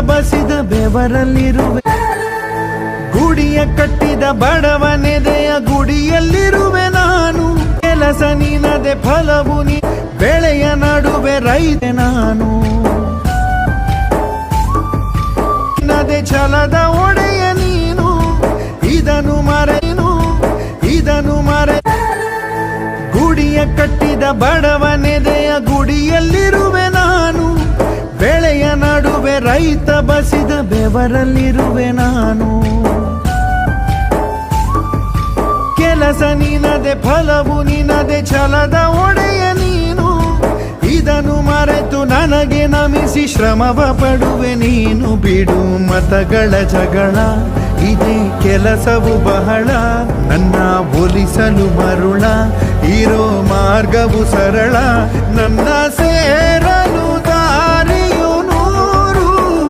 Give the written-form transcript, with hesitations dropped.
ಬಸಿದ ಬೆವರಲ್ಲಿರುವೆ, ಗುಡಿಯ ಕಟ್ಟಿದ ಬಡವನೆದೆಯ ಗುಡಿಯಲ್ಲಿರುವೆ ನಾನು. ಕೆಲಸ ನಿನದೆ ಫಲವು ನೀ, ಬೆಳೆಯ ನಡುವೆ ರೈತ ನಾನು. ನಿನದೆ ಛಲದ ಒಡೆಯ ನೀನು, ಇದನ್ನು ಮರೆನು ಇದನ್ನು ಮರೆ. ಗುಡಿಯ ಕಟ್ಟಿದ ಬಡವನೆದೆಯ ಗುಡಿಯಲ್ಲಿರುವೆ ನಾನು, ಬೆಳೆಯ ನಡುವೆ ರೈತ ಬಸಿದ ಬೆವರಲ್ಲಿರುವೆ ನಾನು. ಕೆಲಸ ನಿನದೆ ಫಲವು ನಿನದೆ ಛಲದ ಒಡೆಯ ನೀನು, ಇದನ್ನು ಮರೆತು ನನಗೆ ನಮಿಸಿ ಶ್ರಮವ ಪಡುವೆ ನೀನು. ಬಿಡು ಮತಗಳ ಜಗಳ, ಇದೇ ಕೆಲಸವು ಬಹಳ, ನನ್ನ ಒಲಿಸಲು ಮರುಳ, ಇರೋ ಮಾರ್ಗವು ಸರಳ. ನನ್ನ